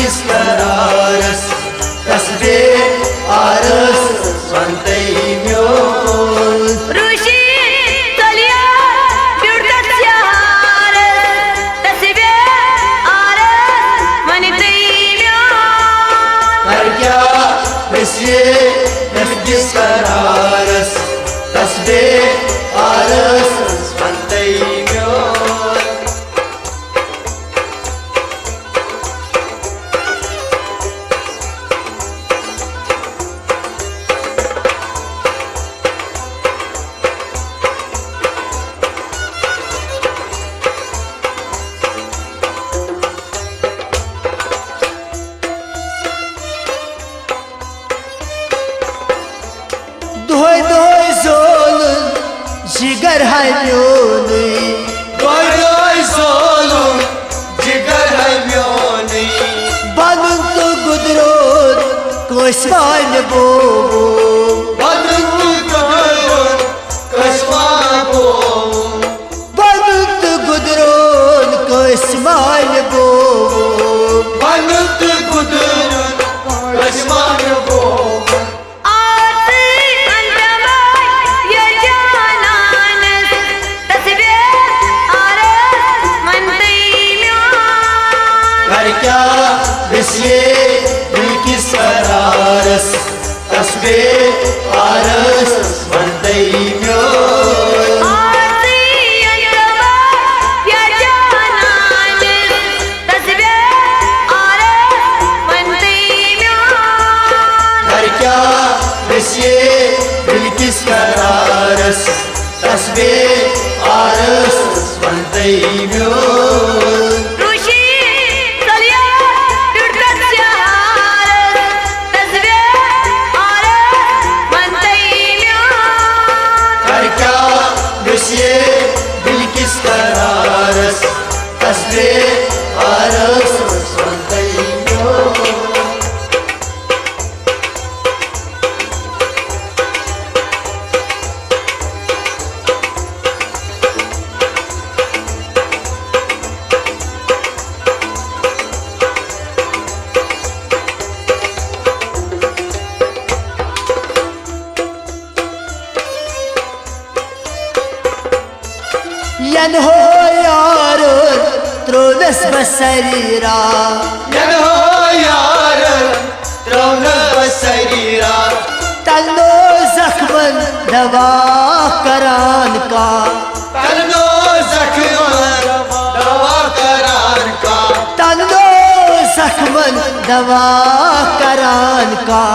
बिल्किस करारस तस्बे आरस स्वंतै म्योन ऋषि तलिया बिडतस्यार तस्बे आरस वनितै म्योन करक्या विश्वे बिल्किस करारस तस्बे आरस स्वंतै म्योन दोय दोय सोलून जिगर हाय म्योनी दोय दोय सोलून जिगर हाय म्योनी बनून तू गुदरोन कोसमान बोबो बनून तू गुदरोन कोसमान बोबो बनून तू गुदरोन कोसमान बोबो बनून तू गुदरोन कोसमान बोबो क्या विश्वे बिल्किस करारस तस्बे आरस स्वंतै म्योन क्या विश्वे बिल्किस करारस तस्बे आरस स्वंतै म्योन बिल्किस करारस तस्बे आरस स्वंतै म्योन यन हो यार त्रोनस बसरीरा यन हो यार त्रोनस बसरीरा तन्नो जख्मन दवा करान का तन्नो जख्मन दवा करान का तन्नो जख्मन दवा करान का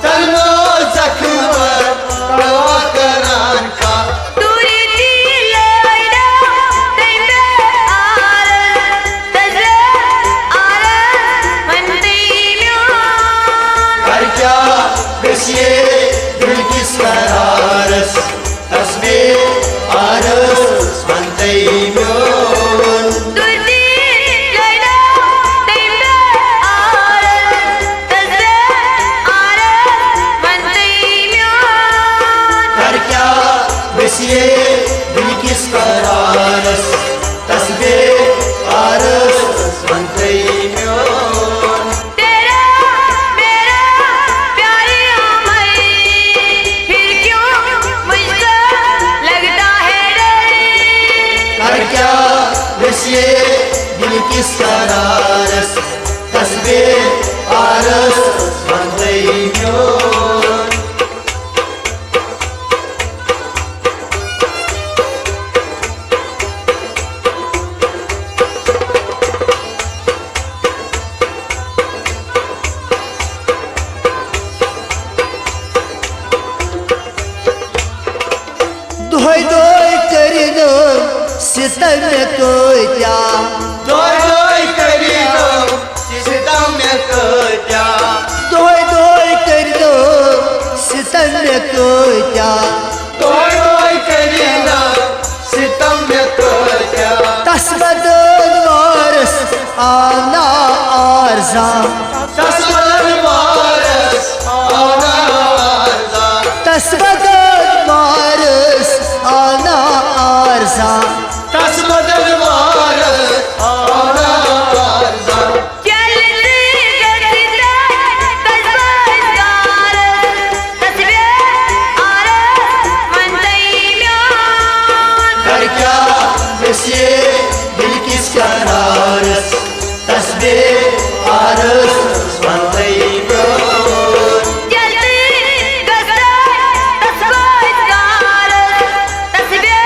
तन्नो जख्मन दवा करान का बिल्किस करारस तस्बे आरस स्वंतै म्योन क्या विश्वे बिल्किस करारस तस्बे आरस स्वंतै म्योन क्या विश्वे बिल्किस करारस तस्बे आरस स्वंतै म्योन दोय दोय करिनो सितम को क्या दोय दोय करिनो सितम को क्या दोय दोय करिनो सितम को क्या दोय दोय करिनो सितम को क्या तस्बदन वारस आना आरजा तस्बदन वारस आना आरजा तस्बदन वारस आना आरजा तस्बदन वारस आना आरजा चलते आरस वंदै म्योन जल्दी गसरे तस्बोत गारस तस्बे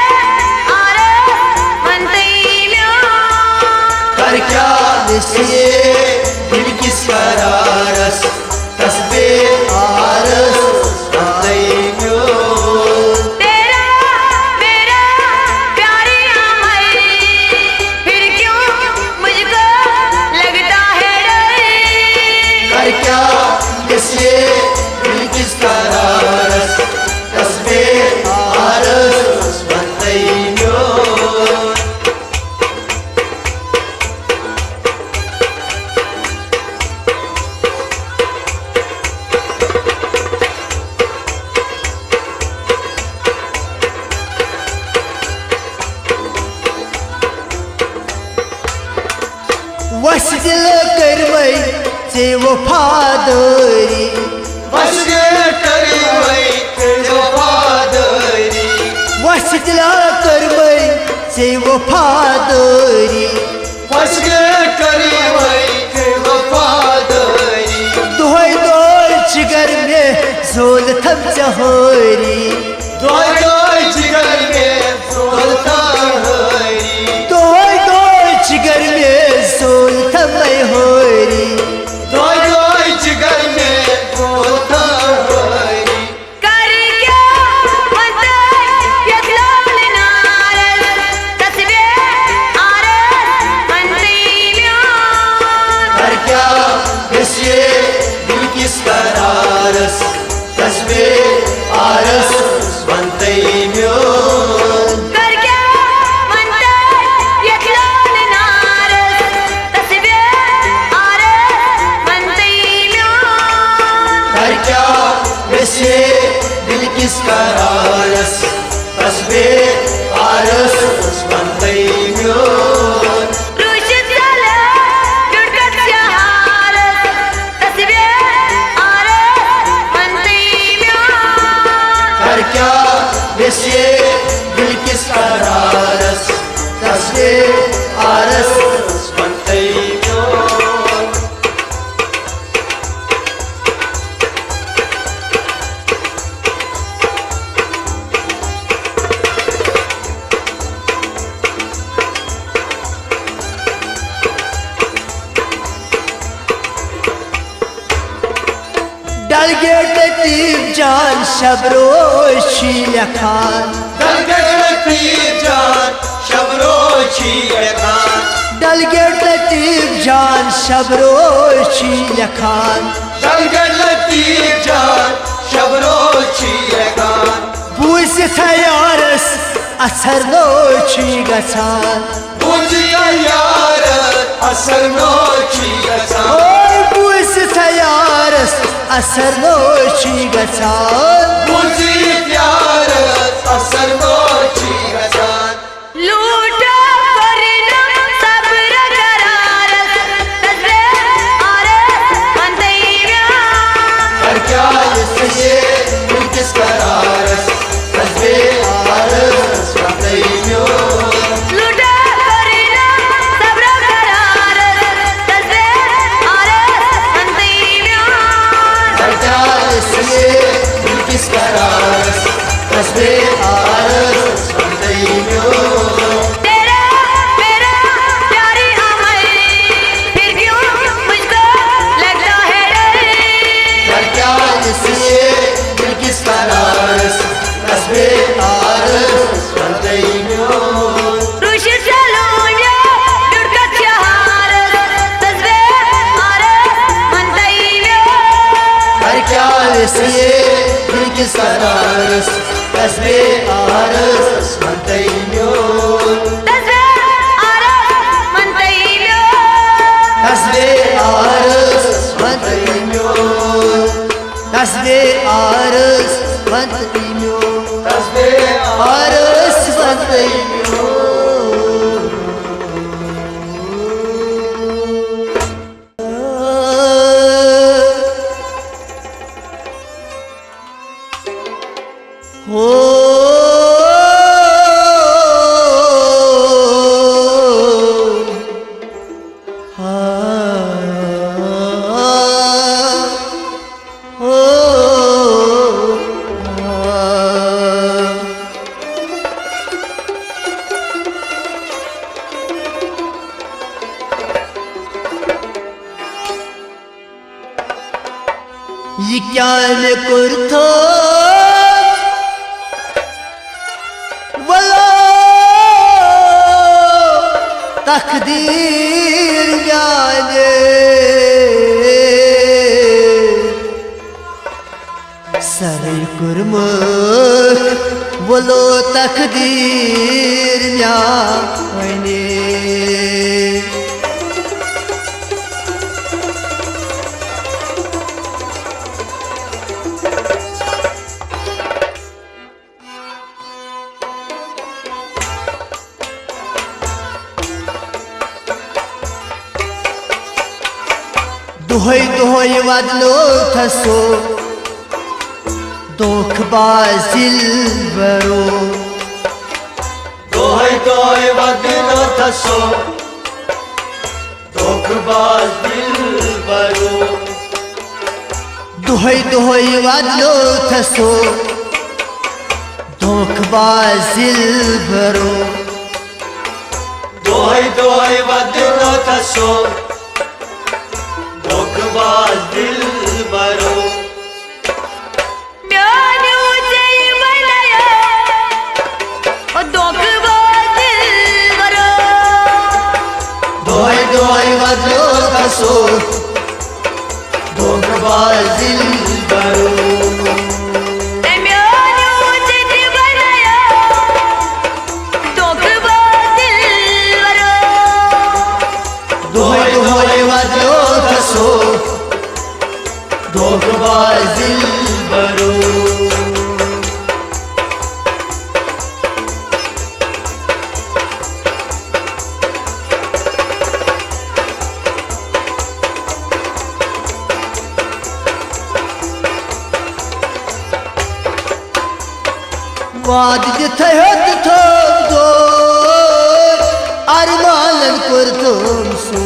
आरस वंदै म्योन कर क्या निश्चय दिल किस करारस तस्बे आरस वंदै म्योन तेरा मेरा प्यारी अमर फिर क्यों मुझको लगता है डर कर क्या निश्चय दिल किस करारस तस्बे आरस वंदै म्योन वस दिल करवै से वफादारी बस गे करी वही वफादारी वस दिल करवै से वफादारी बस गे करी वही वफादारी दोय दोय जिगर में जोल थम जहोरी दोय दोय जिगर में बोलता हरी दोय दोय जिगर में जोल थम होरी दोय दोय जिगर में बोलता हरी कर क्या वंदै यदलाल नारस तस्बे आरस वंदै म्योन कर क्या किसे दिल किस करारस तस्बे आरस वंदै म्योन कर क्या वंदै यदलाल नारस तस्बे आरस वंदै म्योन कर क्या किसे दिल किस करारस तस्बे आरस वंदै म्योन रुश चला दुर्गत शहारस तस्बे आरस वंदै म्योन कर क्या किसे दिल किस करारस तस्बे आरस वंदै म्योन डलगेट तीब जान शबरोशी लखान दलगड़ लतीफ जान शबरोची खान डलगेट तीब जान शबरोशी लखान दलगड़ लतीफ जान शबरोची खान बूस थयारस असर नोची गछान बुझिया यार असर नोची खान ओय बूस थयारस असर नोची गछान बुझी यार असर नोची खान लूटा करना सब्र करारस तस्बे आरस वंदै म्योन कर क्या इससे दिल किस करारस तस्बे आरस वंदै म्योन लूटा करना सब्र करारस तस्बे आरस वंदै म्योन कर क्या इससे दिल किस करारस तस्बे आरस वंदै म्योन तेरा मेरा प्यारी अमर फिर क्यों मुझको लगता है डर कर क्या इससे दिल किस करारस तस्बे आरस वंदै म्योन रुश चलूंगे दुर्गत शहारस तस्बे आरस वंदै म्योन कर क्या इससे दिल किस करारस तस्बे आरस वंदै म्योन तस्बे आरस वंदै म्योन तस्बे आरस वंदै म्योन तस्बे आरस वंदै म्योन हो ये क्या मैं कुर्तो वलो तकदीर जाने सरे कुर्मत वलो तकदीर जाने दुहै दुहै वदलो थसो दोखबाज दिलबरो दोहै दोहै वदलो थसो दोखबाज दिलबरो दुहै दुहै वदलो थसो दोखबाज दिलबरो दोहै दोहै वदलो थसो दोखबाज दिलबरो म्यान्यू जय बनाया ओ दोखबाज दिलबरो दोहै दोहै वदलो थसो दोखबाज दिलबरो म्यान्यू जय बनाया दोखबाज दिलबरो दोहै दोहै वदलो थसो दोखबाज दिलबरो वाद जिथे हद थो दो अरमानन कुर्तुम सो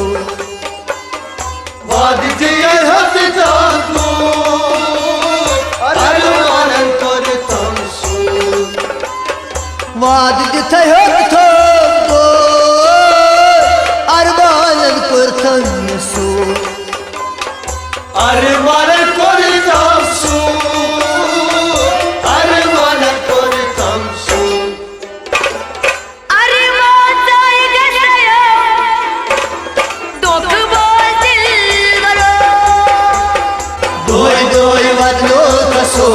वाद जिये हद जादू अरमानन कुर्तुम सो वाद जिथे हद थो दो अरमानन कुर्तुम सो अरमानन कुर्तुम सो अरमानन कुर्तुम सो अरे माताए गया दोखबाज दिलबरो दोहै दोहै वदलो थसो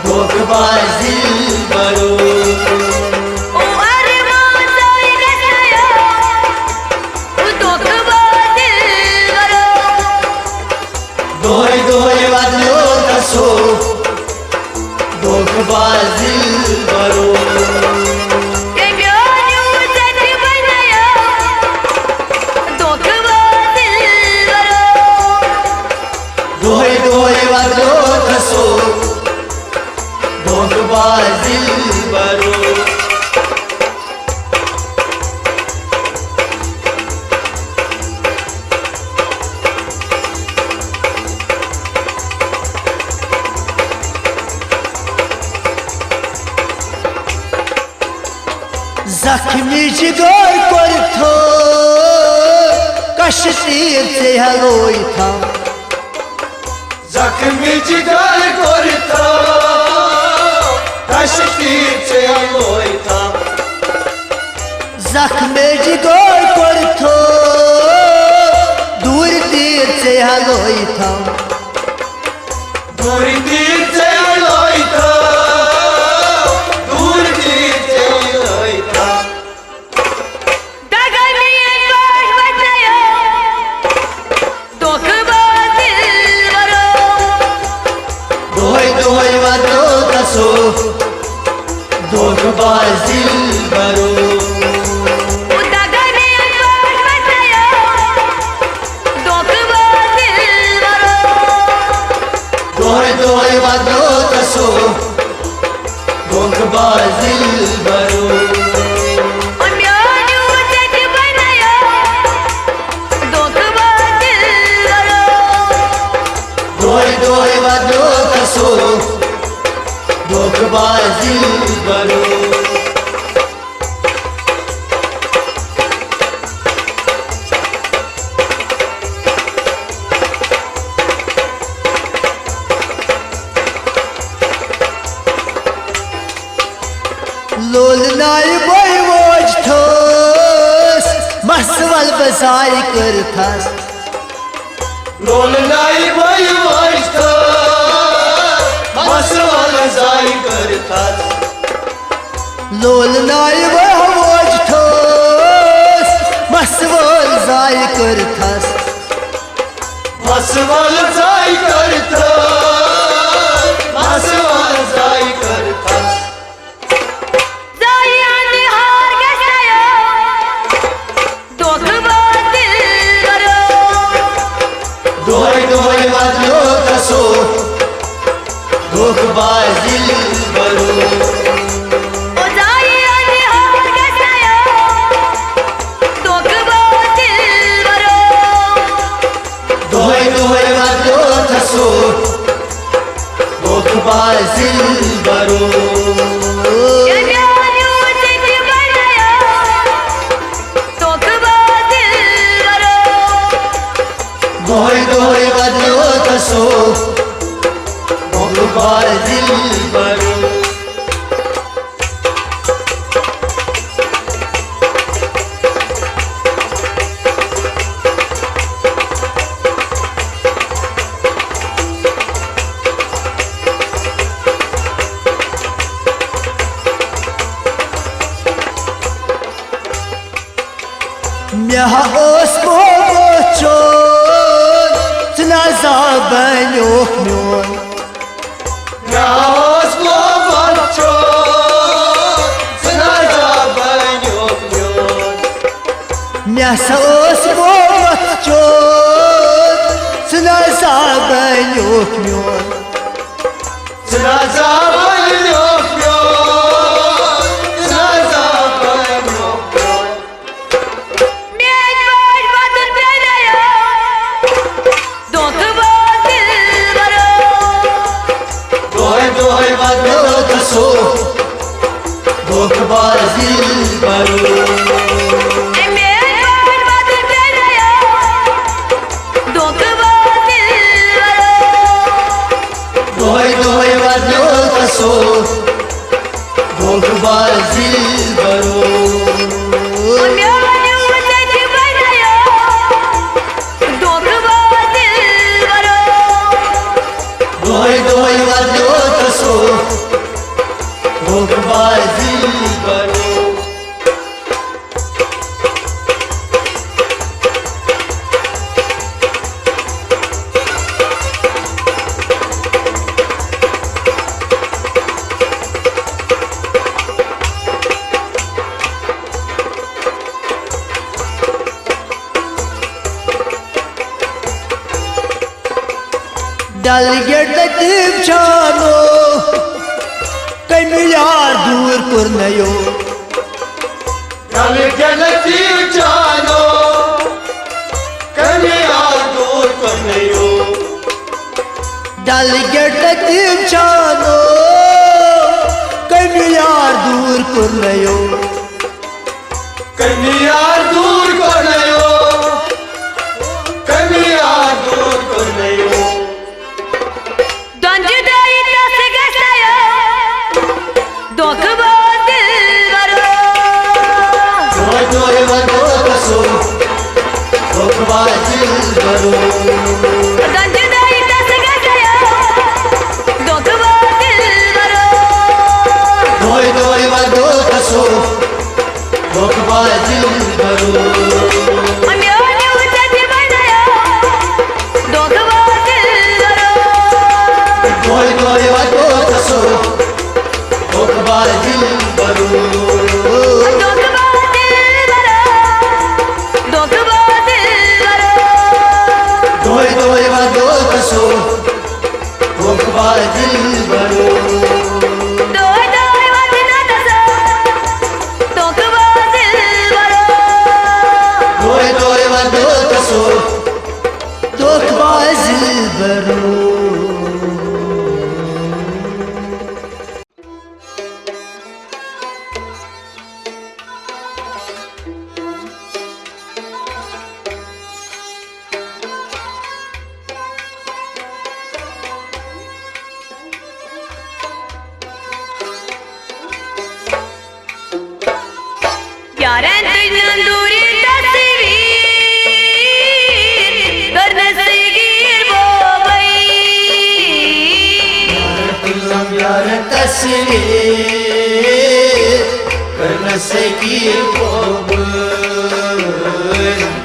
दोखबाज दिलबरो ओ अरे माताए गया दोखबाज दिलबरो दोहै दोहै वदलो थसो दोखबाज दिलबरो म्यान्यू जय बनाया दोखबाज दिलबरो दोहै दोहै वदलो थसो दोखबाज दिलबरो जख्मी जिगर करथो कश्तीर से हलोई था जख्मी जिगर करता कश्तीर से हलोई था जख्मे जिगर करथो दूर तीर से हलोई था दूर तीर से हलोई था दूर तीर से हलोई था दगनिए बाश बनाया दोखबाज दिलबरो दोहै दोहै वदलो थसो दोखबाज दिलबरो दगनिए बाश बनाया दोखबाज दिलबरो दोहै दोहै वदलो थसो दोखबाज दिलबरो म्यान्यू जय बनाया दोखबाज दिलबरो दोहै दोहै वदलो थसो दोखबाज दिलबरो बसाई करथास लोल नाही बाई वाजत मसवाल जाई करतात लोल नाय वोजथोस मसवल जाय करथास मसवाल जाई करतात मसवाल जाई करतात जाई आणि हार कसायो दोघ दिलवर दोय दोय वाजलो कसो दोघ बाजील बरो ओ जाई आणि हार कसायो दोघ दिलवर दोय दोय वाजलो कसो दोघ बाजील बरो दोय दोय वाजलो कसो दोघ बाजील बरो म्याह ओस बोचोन तना जाबन्यो म्योन Naos ko bacho Sanaja banyo myon म्याह ओस बोचोन तना जाबन्यो म्योन Sanaja banyo myon Sanaja banyo myon Doy doy vadlo kaso Dokh bazil baro Doy doy vadlo kaso Dokh bazil baro Doy doy vadlo kaso Dokh bazil baro डल gate छानो कमी यार दूर पर नयो Kal gelati jano Kami aadur karnayo डल gate छानो कमी यार दूर पर नयो Kami aadur karnayo Kami aadur karnayo Doy doy vadlo kaso Dokh bazil baro Doy doy vadlo kaso Dokh bazil baro Doy doy vadlo kaso Dokh bazil baro Doy doy vadlo kaso Dokh bazil baro Doy doy vadlo kaso Dokh bazil baro Yarın tücün duri tasvir तस्वीर कर न सकी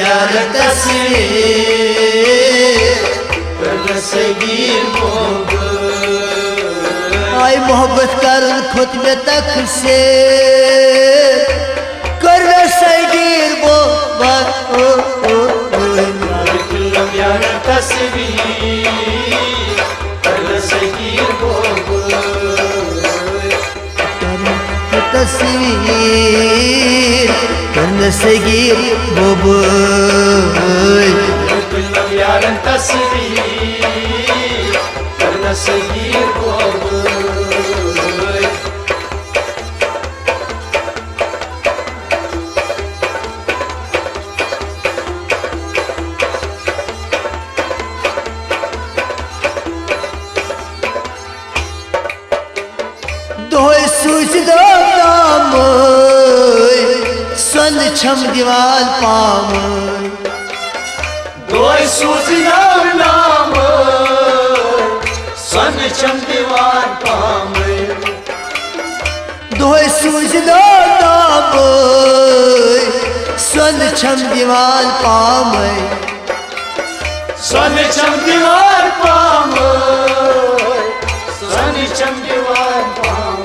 यार तस्वीर कर न सकी आई मोहब्बत कर खुद में तक से कर सगीर वो यार तस्वीर कर न सकी तस्वीर कर सगीर वो यार तस्वीर कर न सकी दोय सूझ दो नाम सन छम दीवाल पाम दोय सूझना नाम सन छम दीवार पाम दोय सूझ दो नाम सन छम दीवाल पाम सन छम दीवार पाम सन छम दीवार पाम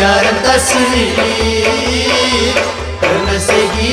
यार तस्वीर कर न सकी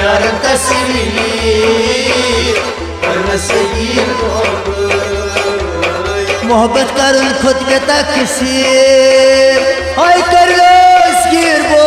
यार तस्वीर कर न सकी मोहब्बत कर खुद में तक से आई कर सगीर वो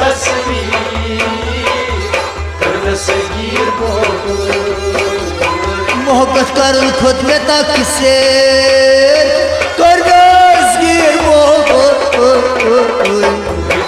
तस्वीर कर न सकी मोहब्बत कर खुद में तक से कर सगीर वो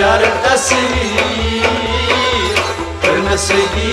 यार तस्वीर कर न सकी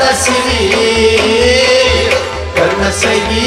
तस्वीर कर न सकी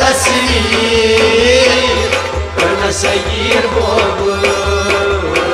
तस्वीर कर न सकी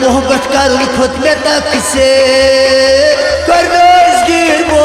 मोहब्बत कर खुद में तक से कर सगीर वो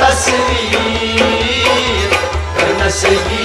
तस्वीर कर न सकी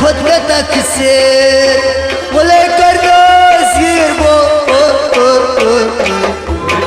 खुद में तक से बोले कर सगीर वो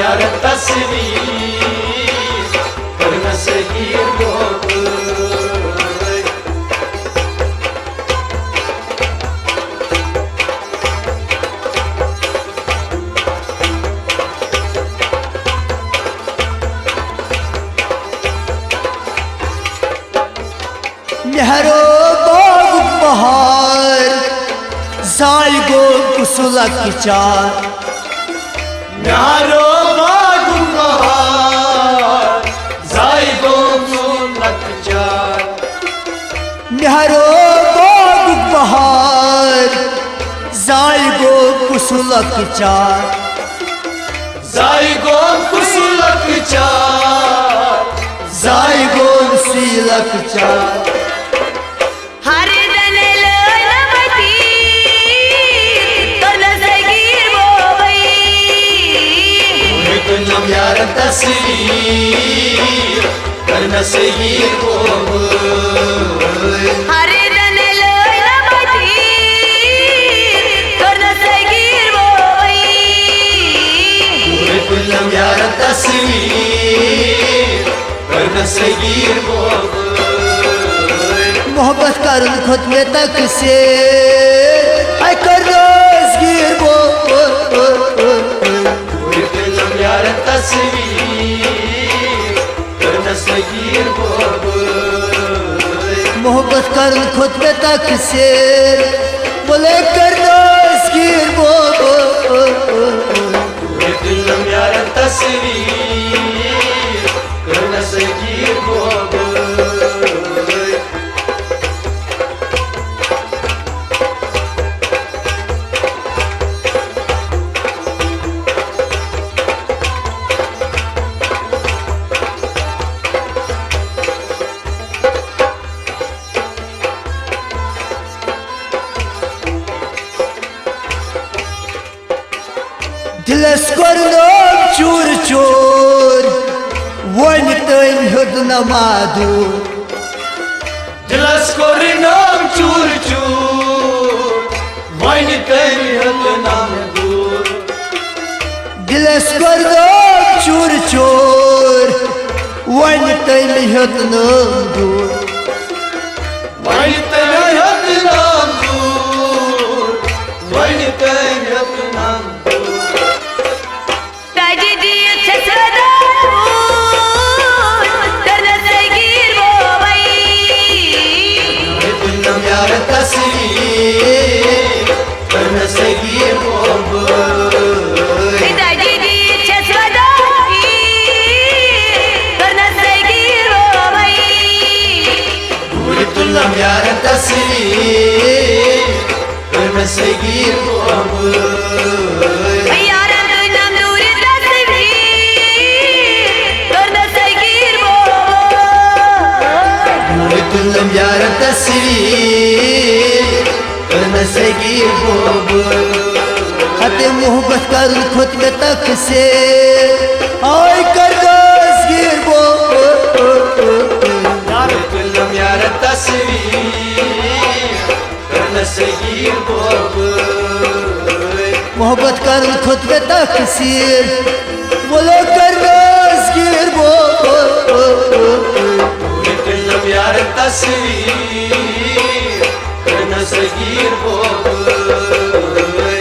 यार तस्वीर कर न सकी नहरो बाग बहार जाय गो कुसुलक चार नारो बागु बहार जाय गो मुलक चार नहरो बाग बहार कुसुलक चार जायगोन कुसुलक चार जायगोन सुलक चार हर दन लमती करना सगीर बोवई तुलम यार तस्वीर करना सगीर बोवई हर दन लमती करना सगीर बोवई तुलम यार तस्वीर करना सगीर बोवई मोहब्बत करुन खुद में तक से आई कर गिर बो तुलम यार तस्वीर करना सगीर बोवई मोहब्बत करुन खुद में तक से बोले कर गिर बो तुलम यार तस्वीर करना सगीर बोवई दिलस कर्नोम चूर चूर वन तम हद नमादू दिलस कोरिनाम चूर चूर वाइन तेरी हद नाम दूर दिलस कर्नोम चूर चूर वन तम हद नमादू वाइन तेरी हद नाम दूर वाइन तेरी हद नाम ताजदी छसदा करना सगीर बोवई तुलम यार तस्वीर करना सगीर बोवई ताजदी छसदा करना सगीर बोवई तुलम यार तस्वीर करना सगीर बोवई यारा तू नाम दूर तस्वीर करना सगीर बोवई तुलम यार तस्वीर करना सगीर बोवई हते मोहब्बत करुन खुद में तक से आई कर गिर बो तुलम यार तस्वीर करना सगीर बोवई मोहब्बत करुन खुद में तक से बोलो कर गिर बो तुलम यार तस्वीर करना सगीर बोवई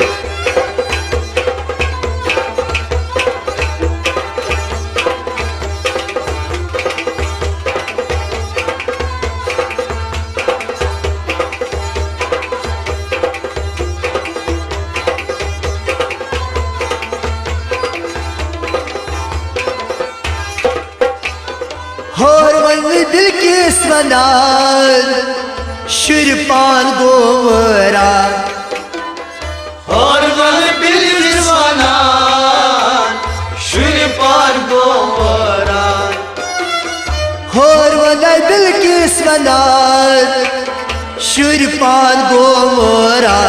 हर मन दिल के स्मनार शिरपान गोवरा और मन बिल जवाना शुर पार गोवरा हर मन दिल के स्मनार शिरपान गोवरा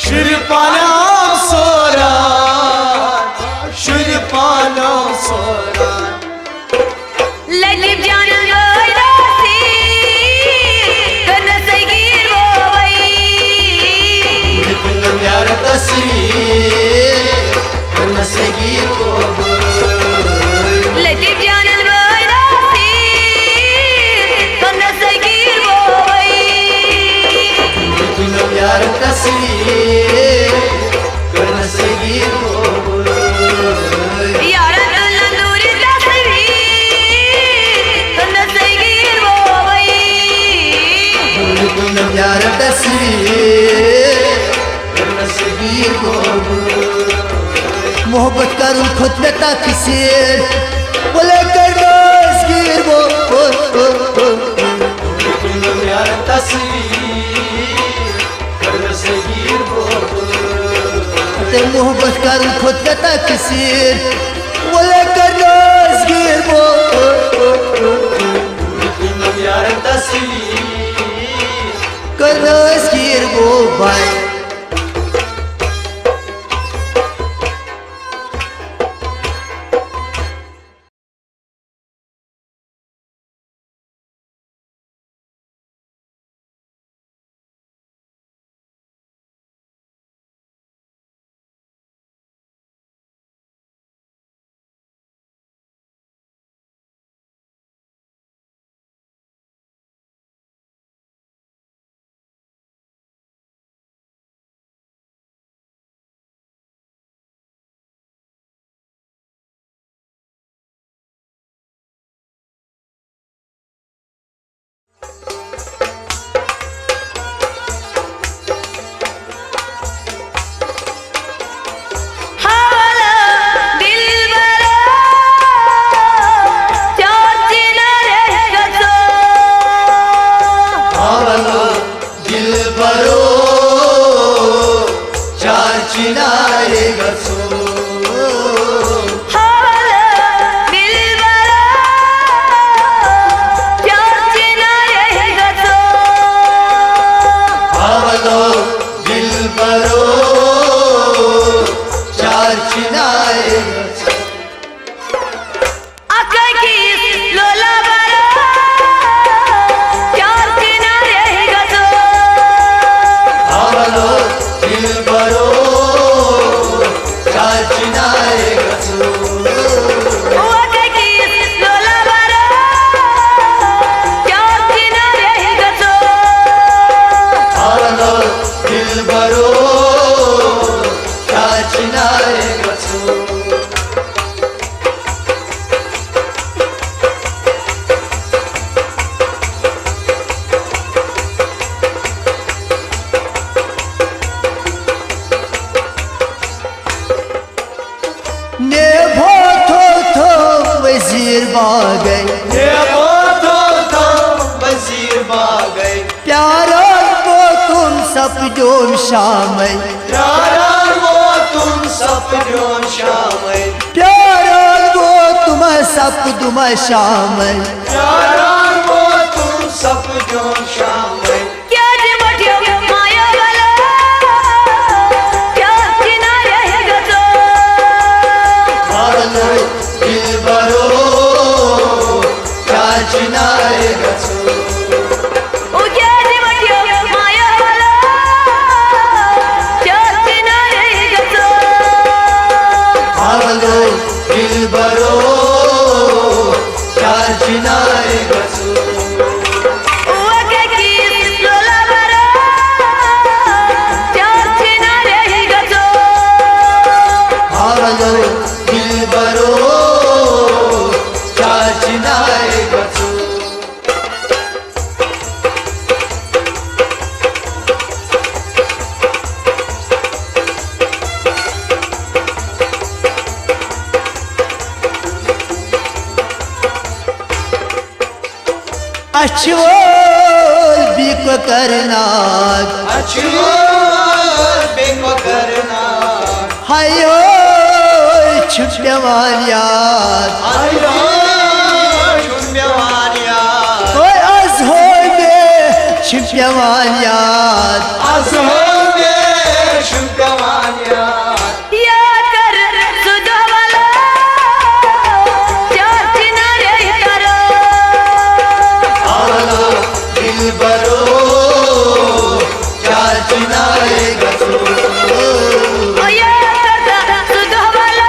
शुर पानाम सोरा शुर पानाम सोरा ललित जान रासी करना सगीर बोवई तुलम यार तस्वीर करना सगीर बोवई ललित जान रासी करना सगीर बोवई तुलम यार तस्वीर करना सगीर बोवई यारा तू नाम दूर तस्वीर करना सगीर बोवई तुलम यार तस्वीर करना सगीर बोवई मोहब्बत करुन खुद में तक से बोले कर गिर बो तुलम यार तस्वीर करना सगीर बोवई कर खुद का तकसीर बोले करनोस गिर बो यार तस्वीर करनोस गिर बो भाई सपजोन शाम प्यारा वो तुम सपजोन शाम प्यारा वो तुम सपदुम शाम प्यारा वो तुम सपजोन शाम क्या मटियो माया वाला क्या चिना रहेगा तो हालो दिल बरो क्या चिना रहेगा तो अछवोल बिको करना अछवोल बिको करना हायो छुट्टियां याद हायो छुट्टियां याद ओए आज हो में छुट्टियां याद आज हो में छुट्टियां याद याद कर सुधा वाला क्या चिना रहेगा दिल बरो क्या चिनाएगा तो सुधा वाला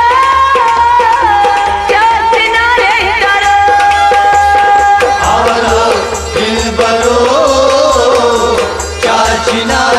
क्या चिना रहेगा दिल बरो क्या चिना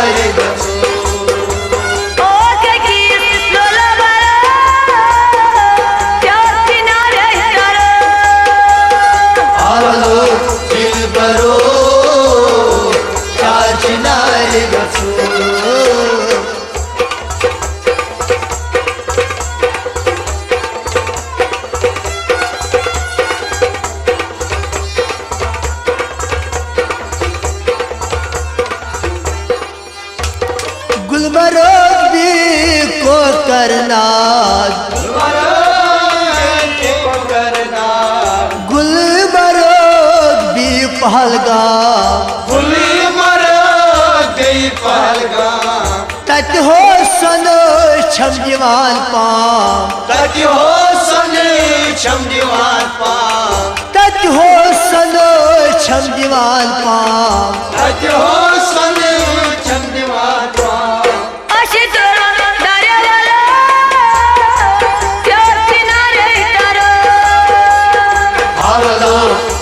पहलगाम गुलमर्ग गई पहलगाम तत हो सनो छम दीवान पाम तत हो सने छम दीवान पाम तत हो सनो छम दीवान पाम तत हो सने छम दीवान पाम अशी तोरा दाऱ्यावाला त्या किनारे तारा आवलो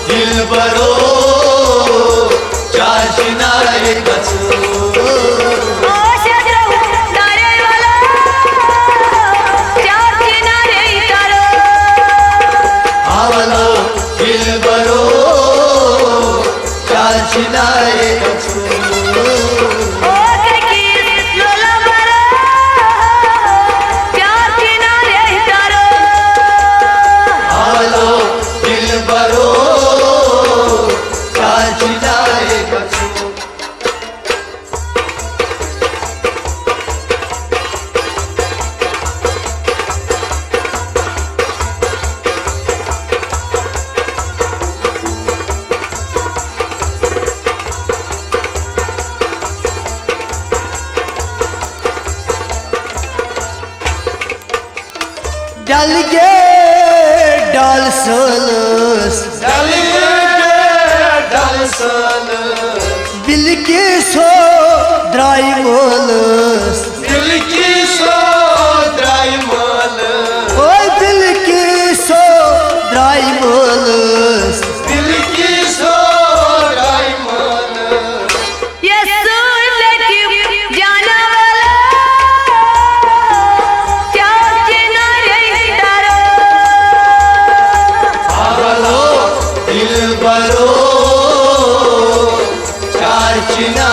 दिलबरो चार किनारे कचो अशी तोरा दाऱ्यावाला त्या किनारे तारा आवलो दिलबरो चार किनारे कचो ओ की लोला बरा त्या किनारे तारा आवलो दिलबरो चार किनारे कचो डल गे डाल सलस डालसन बिल के सो द्राई मोलस दिल की सो ड्राइमल ओए बिल के सो द्राई मोलस दिल की सो ड्राइमल ये सुन लेती जाना वाला क्या किनारे तारा आवलो दिल बरो चार चिना